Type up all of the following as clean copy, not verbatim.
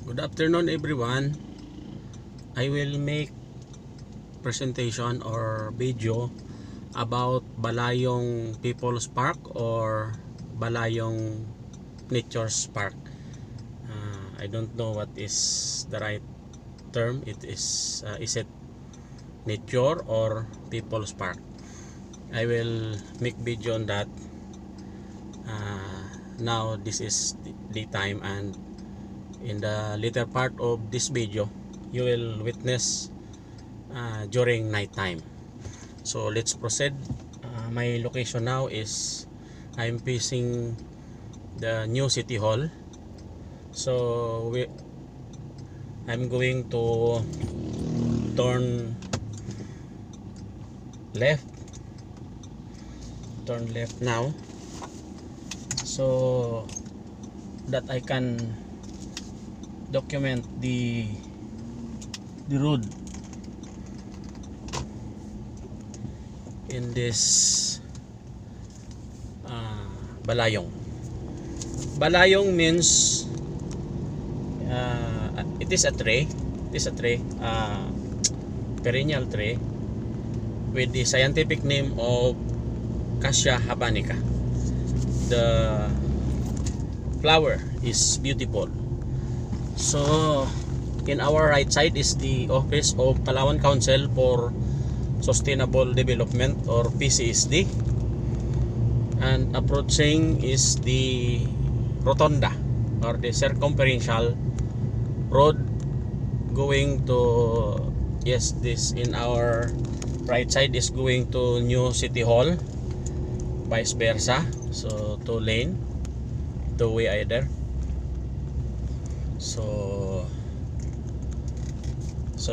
Good afternoon everyone. I will make presentation or video about Balayong People's Park or Balayong Nature's Park. I don't know what is the right term. It is it nature or People's Park? I will make video on that. Now this is the time, and in the later part of this video you will witness during night time. So let's proceed. My location now is I'm facing the new city hall. So I'm going to turn left now, so that I can document the road in this Balayong. Balayong means it is a tree. Perennial tree with the scientific name of Cassia habanica. The flower is beautiful. So in our right side is the office of Palawan Council for Sustainable Development or PCSD, and approaching is the Rotunda or the circumferential road going to, yes, this in our right side is going to new city hall, vice versa, so two way either. So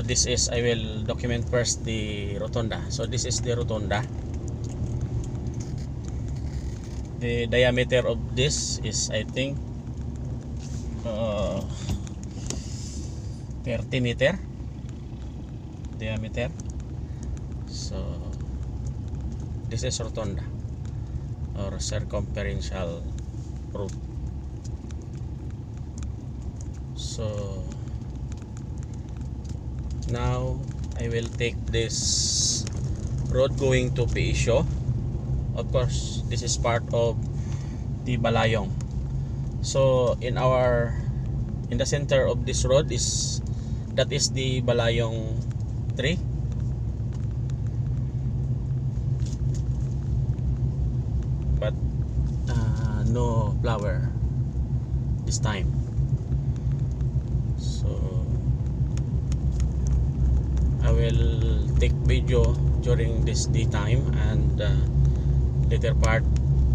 this is, I will document first the Rotunda. So this is the Rotunda. The diameter of this is, I think, 30 meter diameter. So this is Rotunda or circumferential road. So now I will take this road going to Puerto. Of course, this is part of the Balayong. So in the center of this road is the Balayong tree. But no flower this time. So I will take video during this daytime, and later part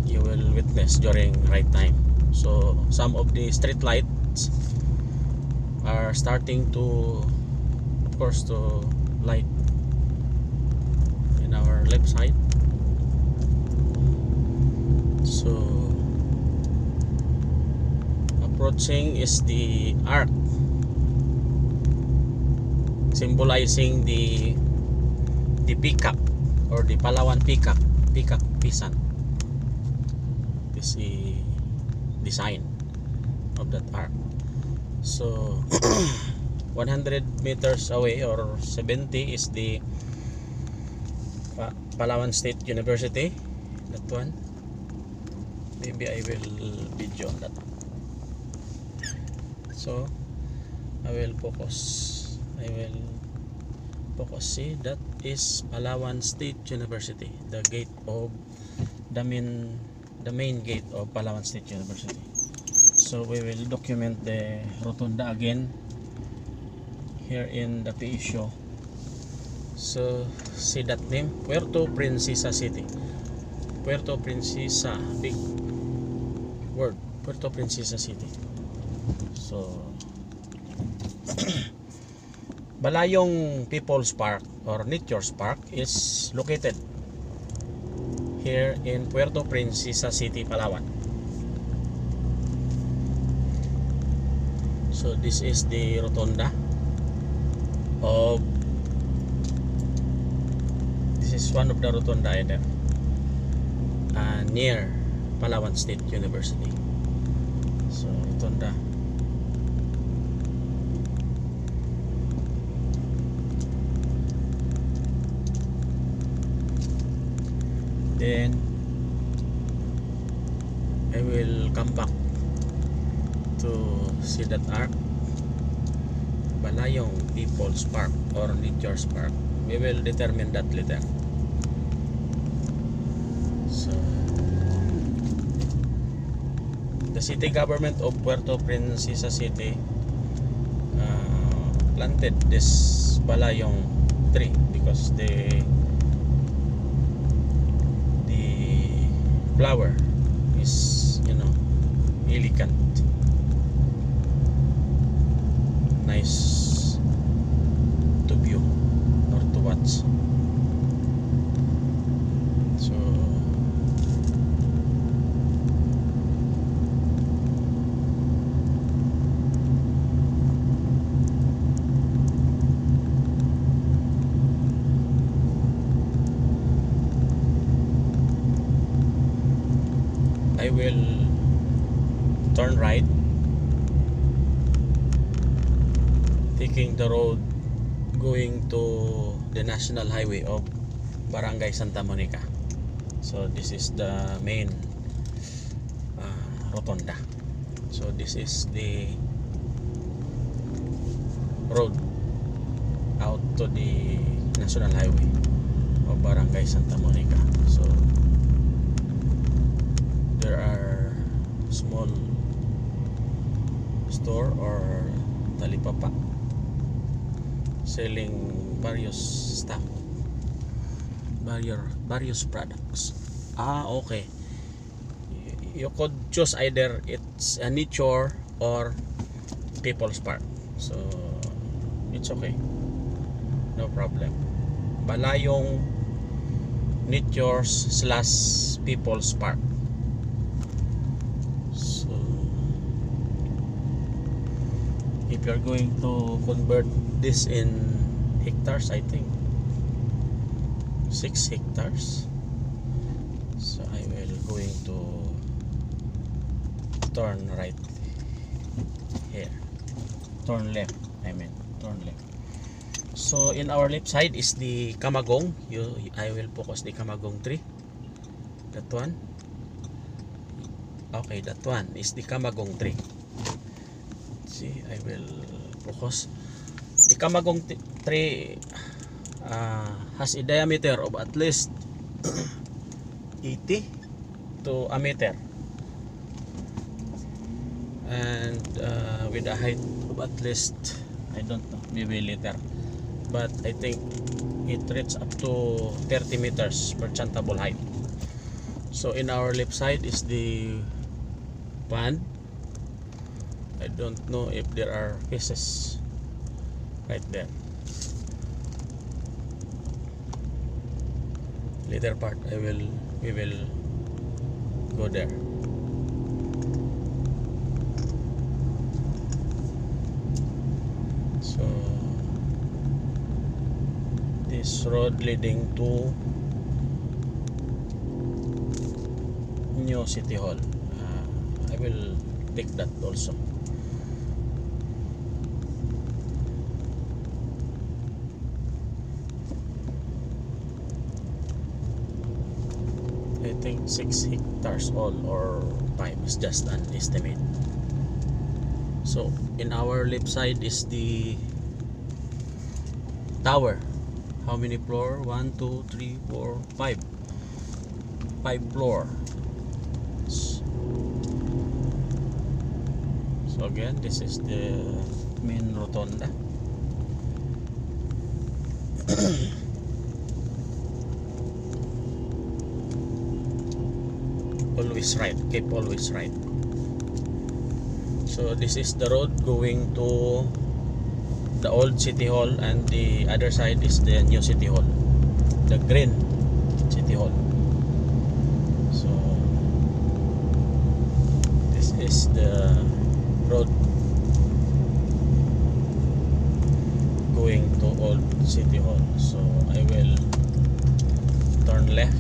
you will witness during right time. So some of the street lights are starting to, of course, to light in our left side. So approaching is the arc, symbolizing the peacock or the Palawan peacock pisan. This is the design of that arc. So 100 meters away or 70 is the Palawan State University. That one, maybe I will video on that. So I will focus. See, that is Palawan State University, the main gate of Palawan State University. So we will document the Rotunda again here in the Puerto. So see that name, Puerto Princesa City. Puerto Princesa, big word, Puerto Princesa City. So Balayong People's Park or Nature's Park is located here in Puerto Princesa City, Palawan. So this is the Rotunda of, this is one of the Rotunda either, near Palawan State University. So Rotunda. Then I will come back to see that arc, Balayong People's Park or Nature's Park. We will determine that later. So the city government of Puerto Princesa City planted this Balayong tree because the flower is, you know, elegant, nice to view or to watch. So I will turn right, taking the road going to the national highway of Barangay Santa Monica. So this is the main Rotunda. So this is the road out to the national highway of Barangay Santa Monica. So there are small store or talipapa selling various stuff, various products. Okay, you could choose either it's a nature or people's park, so it's okay, no problem. Balayong Nature's / People's Park. So if you're going to convert this in hectares, I think 6 hectares. So I will going to turn right here, turn left, turn left. So in our left side is the kamagong. I will focus the kamagong tree, that one. Okay, that one is the kamagong tree. See, I will focus. The kamagong tree has a diameter of at least 80 to a meter, and with a height of at least, I don't know, maybe later, but I think it reaches up to 30 meters merchantable height. So in our left side is the pond. I don't know if there are fishes right there. Later part we will go there. So this road leading to New City Hall, I will take that also. I think 6 hectares all or 5 is just an estimate. So in our left side is the tower. How many floor? 1, 2, 3, 4, 5. 5 floor. So again, this is the main rotunda. Always right, keep always right. So this is the road going to the old City Hall, and the other side is the new City Hall, the green City Hall. So this is the road going to old City Hall. So I will turn left.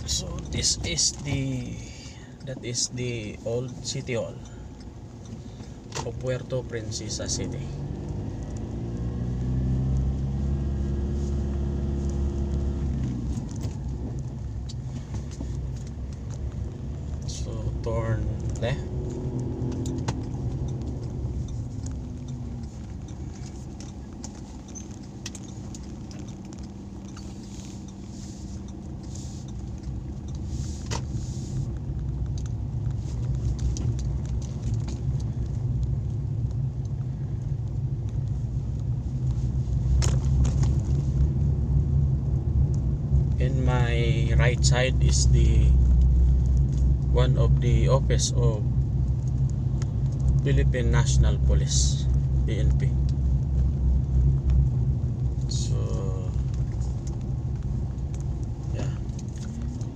So this is that is the old City Hall of Puerto Princesa City. turn left. In my right side is the one of the office of Philippine National Police, PNP. So yeah,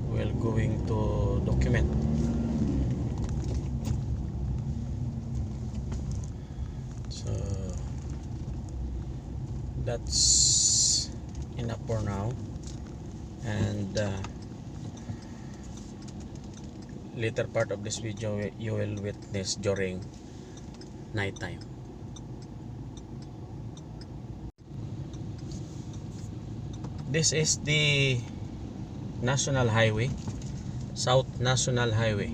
we're going to document. So that's enough for now. And later part of this video you will witness during night time. This is the National Highway, South National Highway.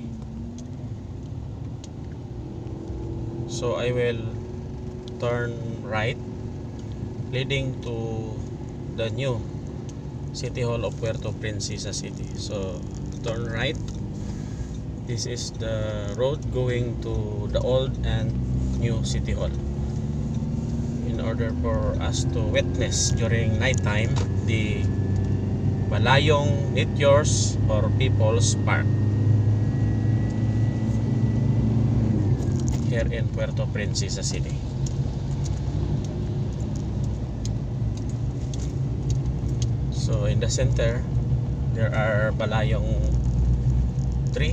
So I will turn right, leading to the new City Hall of Puerto, Princesa City. So turn right. This is the road going to the old and new City Hall. In order for us to witness during night time the Balayong Meteors or People's Park here in Puerto Princesa City. So in the center there are Balayong tree.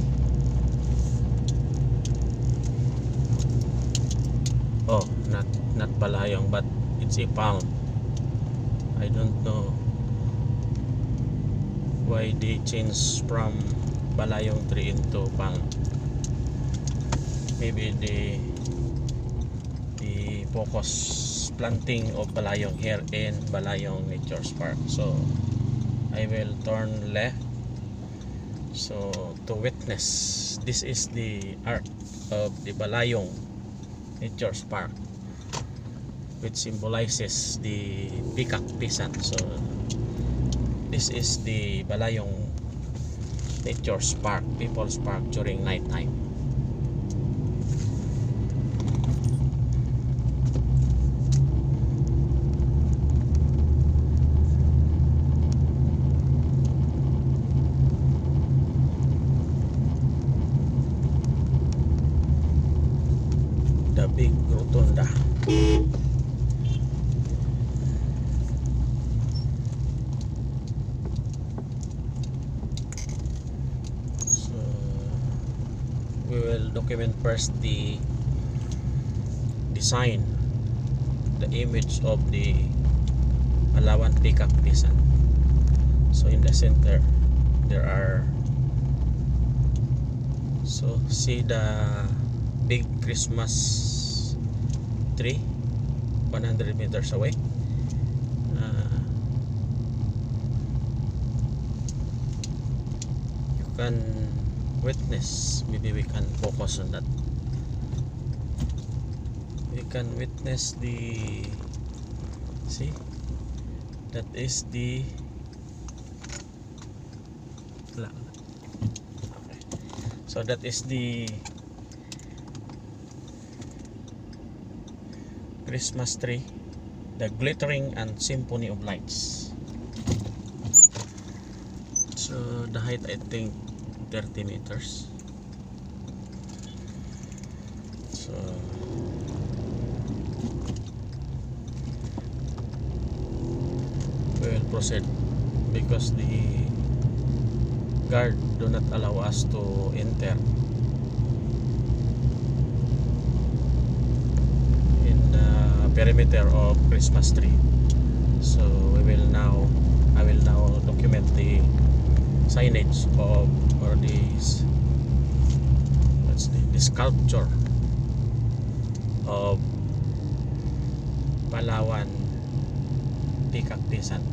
Oh, not Balayong, but it's a palm. I don't know why they changed from Balayong tree into palm. Maybe the focus planting of Balayong here in Balayong Nature's Park. So I will turn left, so to witness. This is the arc of the Balayong Nature's Park, which symbolizes the peacock peasant. So this is the Balayong Nature's Park, People's Park during night time. The big Rotunda. So we will document first the design, the image of the Palawan peacock peasant. So in the center there are, so see the big Christmas tree 100 meters away. You can witness, maybe we can focus on that. You can witness the, see, that is the, okay. So that is the Christmas tree, the glittering and symphony of lights. So the height, I think 30 meters. So we will proceed because the guard do not allow us to enter perimeter of Christmas tree. So I will now document the signage of, or this, what's the sculpture of Palawan peacock peasant,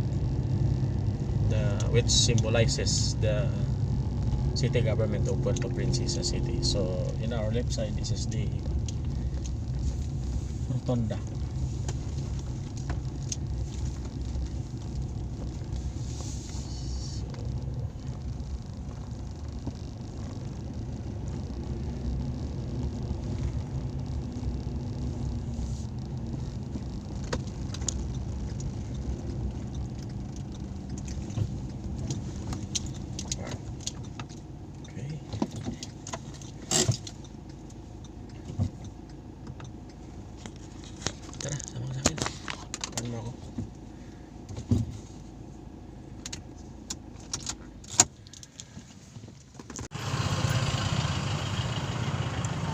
which symbolizes the city government of Puerto Princesa City. So in our left side, this is the Rotunda. Tara, sama ka sa akin. Ano ako?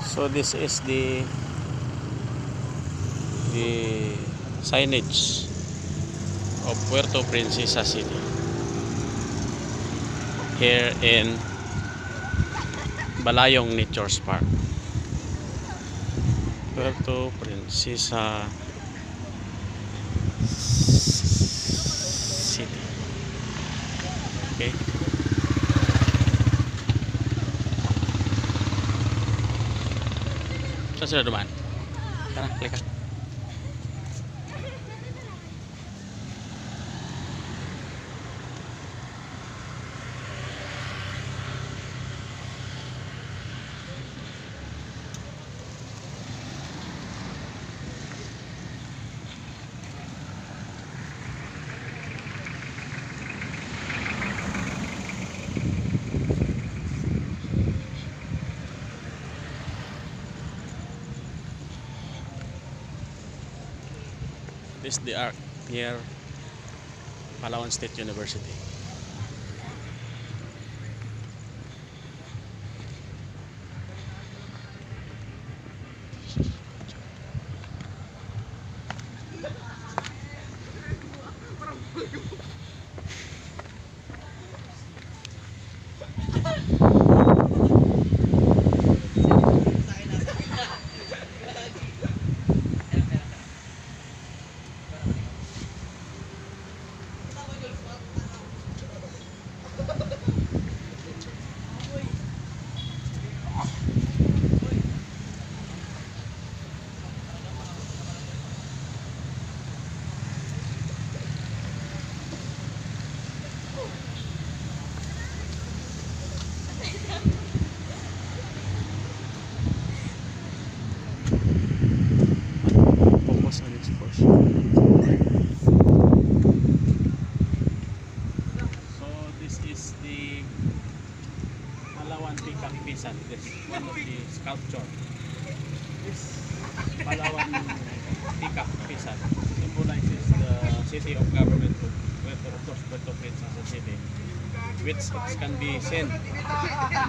So this is the signage of Puerto Princesa City here in Balayong Nature Park. Puerto Princesa City. Okay. Saan sila dumaan? Tara, klik ka. This is the arc near Palawan State University. This one of the sculpture. This Palawan Peacock Pisan symbolizes the city of government of Puerto Princesa City, which can be seen in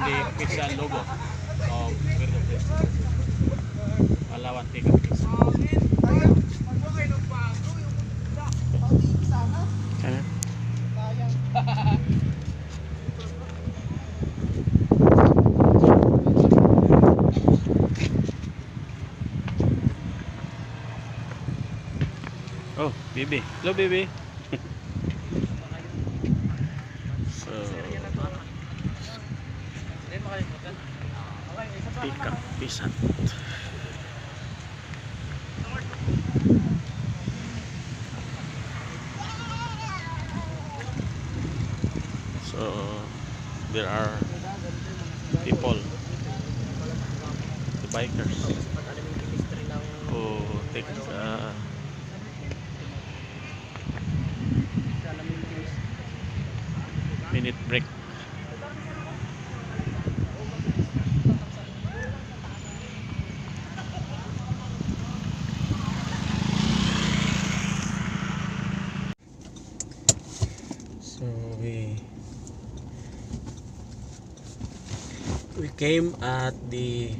the official logo of Puerto Princesa City. Palawan Peacock Pisan. Oh, baby. Hello, baby. So, Peacock Pisan. So, there are people, the bikers, who take minute break. So we came at the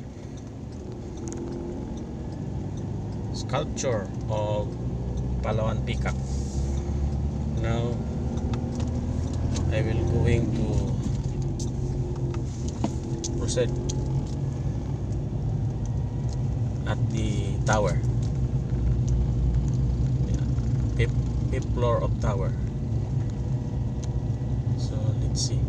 sculpture of Palawan Peacock. Now I will going to proceed at the tower, fifth floor of tower. So let's see.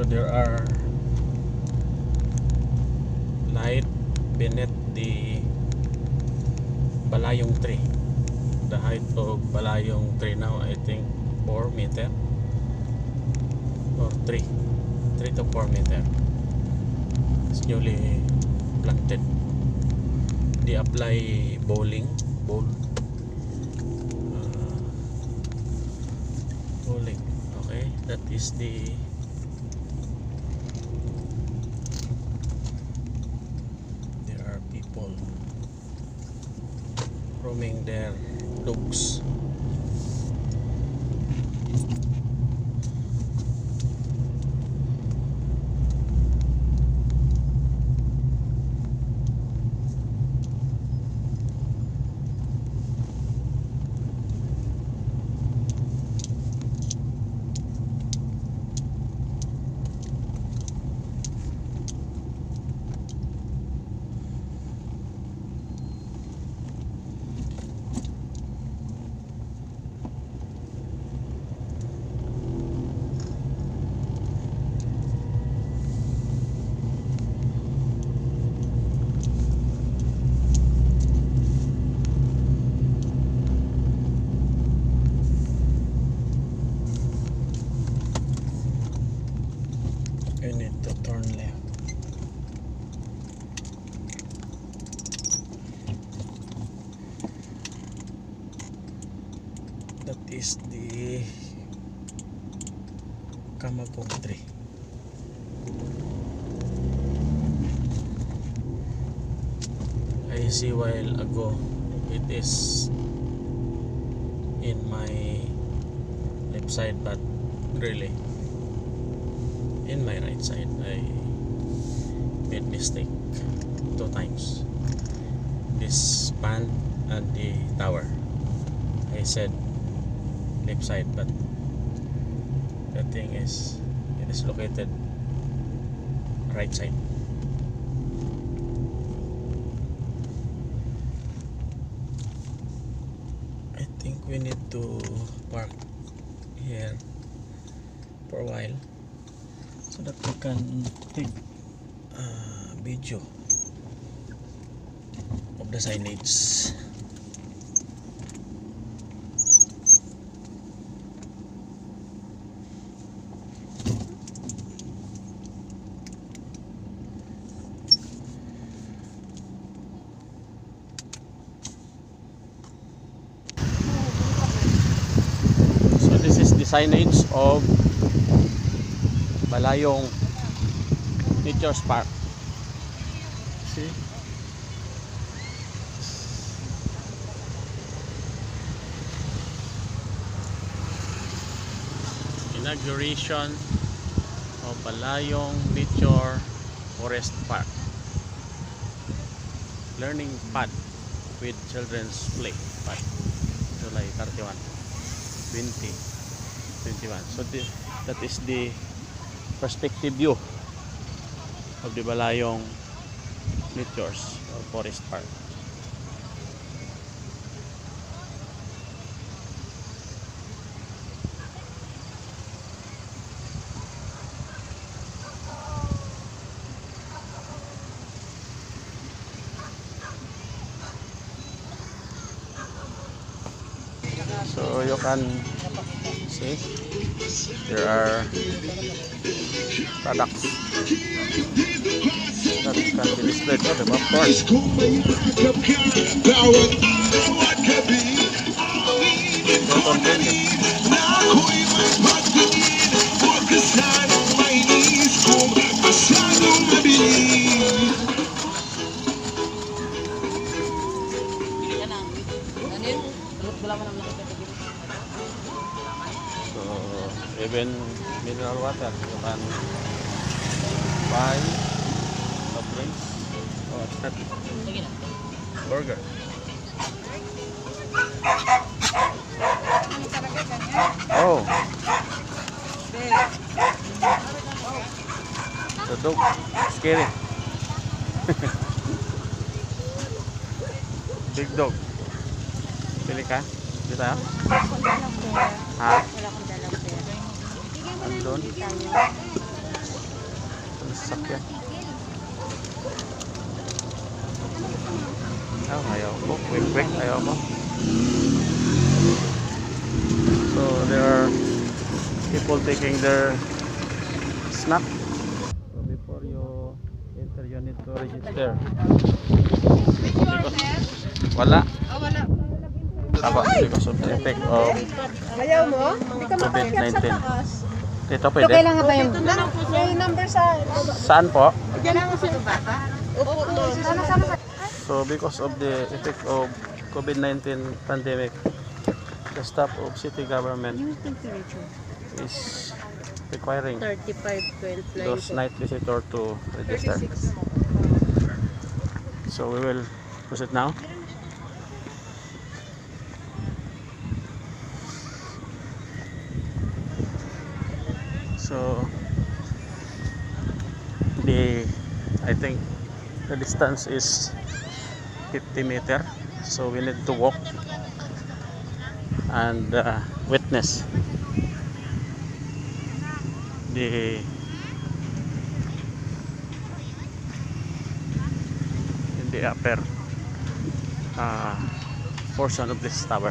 So there are light beneath the Balayong tree. The height of Balayong tree now, I think 4 meter or 3 to 4 meter. It's newly planted. They apply bowling okay, that is the there are people roaming their dogs. You need to turn left. That is the Kamagong tree. I see while ago it is in my left side, but really in my right side. I made mistake 2 times. This band and the tower, I said left side, but the thing is it is located right side. I think we need to park here for a while so that we can take a video of the signage. So this is the signage of Balayong Nature Park. See? Inauguration of Balayong Nature Forest Park. Learning path with children's play path. July 31, 2021. So that is the perspective view of the Balayong Nature Forest Park. So you can see there are products that can be displayed for them, of course. So even mineral water you can buy soft drinks or burger. Oh, the dog, scary. Big dog. Pili ka? Dito ha? Ha? Wala akong dalang pera. Andun? sasakyan. Ayaw ko. Quick, ayaw ko. So there are people taking their snack. So before you enter, you need to register. Wala. Aba, because of the effect of Ayaw mo? Hindi ka makakyat sa COVID-19. taas. Dito Ito pwede? kailangan ba yung may number sa... Saan po? Diyan lang sa bata? Upo doon. Sana. So because of the effect of COVID-19 pandemic, the staff of city government Yung temperature. is requiring 35.9. those night visitor to register. 36. So we will proceed now. So I think the distance is 50 meter, so we need to walk and witness the in the upper portion of this tower.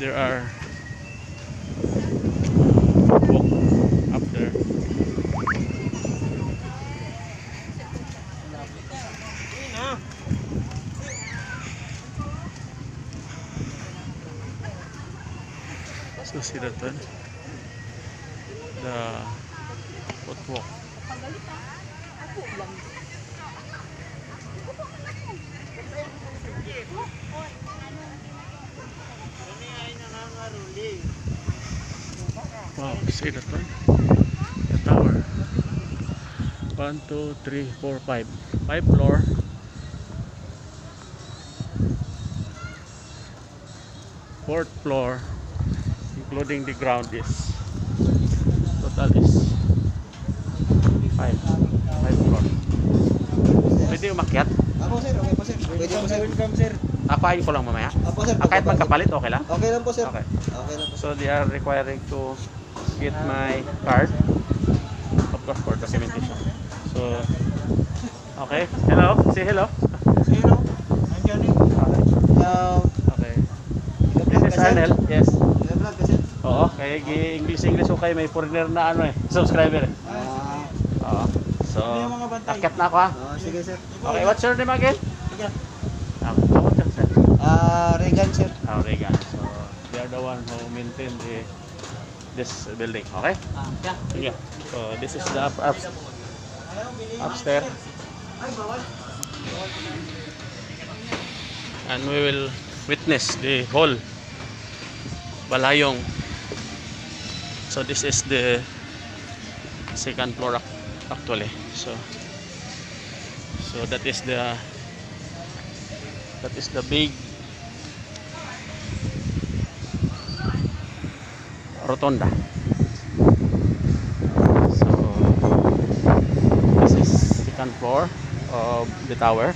There are walk up there. So see that one, the footwalk. Wow, see that one? The tower. 1, 2, 3, 4, 5. 5 floor. Fourth floor, including the ground, is total is 5 floor. Pwede umakyat? Ako sir, okay po sir. Pwede po sir. Welcome sir. Akayin ko lang mamaya. Apo sir. Kahit magkapalit, okay lang? Okay lang po sir. Okay. Okay lang po. So they are requiring to get my card, of course, for documentation. So, okay. Hello. Say hello. Sino? Andiyan eh. Okay. Hello. Okay. This is Arnel. Yes. Vlog ka sir. Oo. Kaya English ko kayo. May foreigner na ano eh. Subscriber. Oo. So, akit na ako ha. Sige sir. Okay. What's your name again? Sige. What's your sir? Regan sir. Regan. So, they are the one who maintain this building. Okay? Sige. So, this is the upstairs. And we will witness the whole Balayong. So this is the second floor actually. So that is the big Rotunda. So this is second floor of the tower.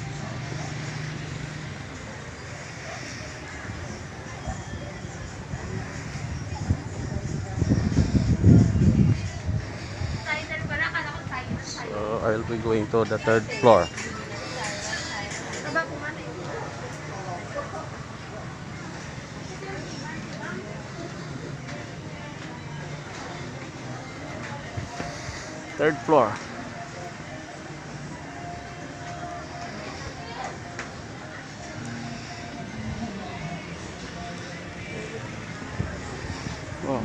So I'll be going to the third floor. Third floor. Oh.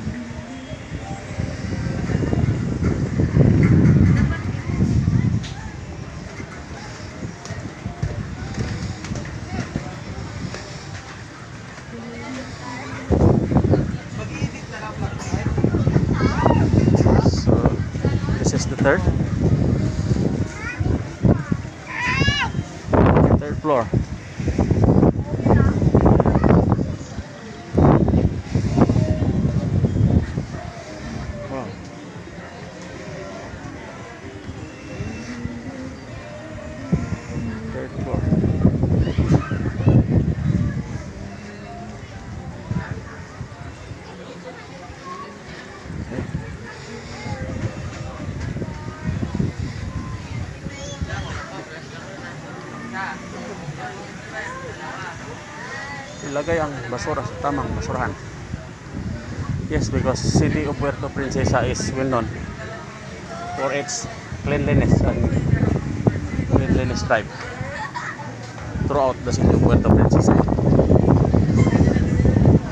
Third floor. Wow. Third floor. ilagay ang basura sa tamang basurahan. Yes, because city of Puerto Princesa is well known for its cleanliness and cleanliness drive throughout the city of Puerto Princesa.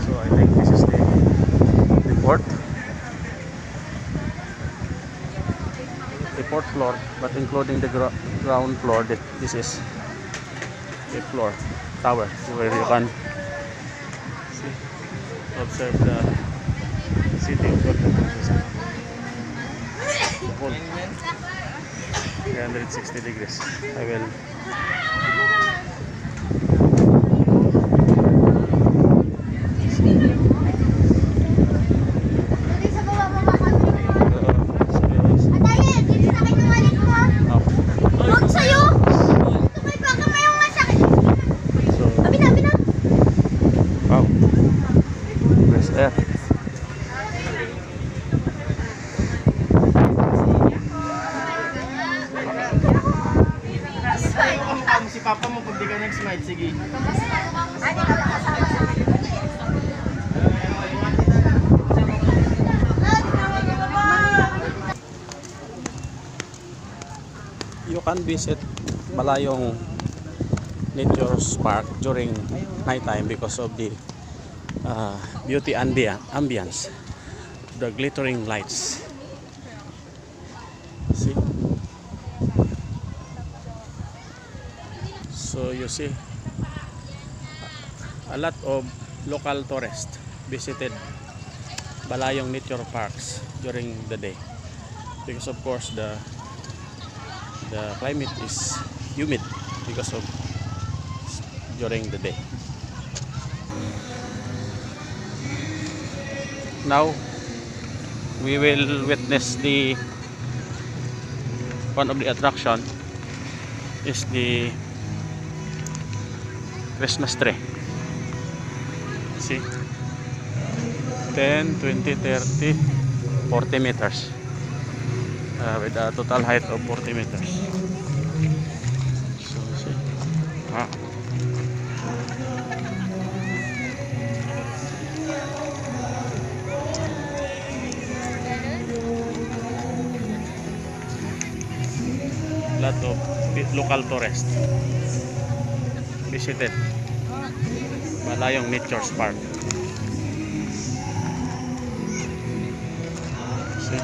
So I think this is the port. The fourth floor, but including the ground floor, this is the floor tower where you can see, observe the city of Puerto Princesa. The whole 360 degrees. I will Si Papa mo pag di ka nag-smile, sige. you can visit Balayong Nature Park during night time because of the beauty ambience, the glittering lights. See? So you see, a lot of local tourists visited Balayong Nature Parks during the day because of course the climate is humid because of during the day. Now we will witness the one of the attraction is the Christmas tree. See, 10, 20, 30, 40 meters with a total height of 40 meters. So see, lot of local tourists visited Balayong Nature Park. See?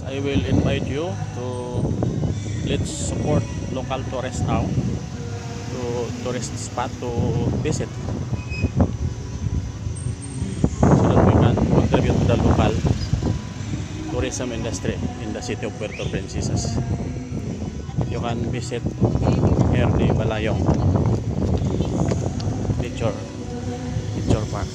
I will invite you to let's support local tourists now to tourist spot to visit so that we can contribute to the local tourism industry in the city of Puerto Princesa. You can visit here the Balayong Nature Park.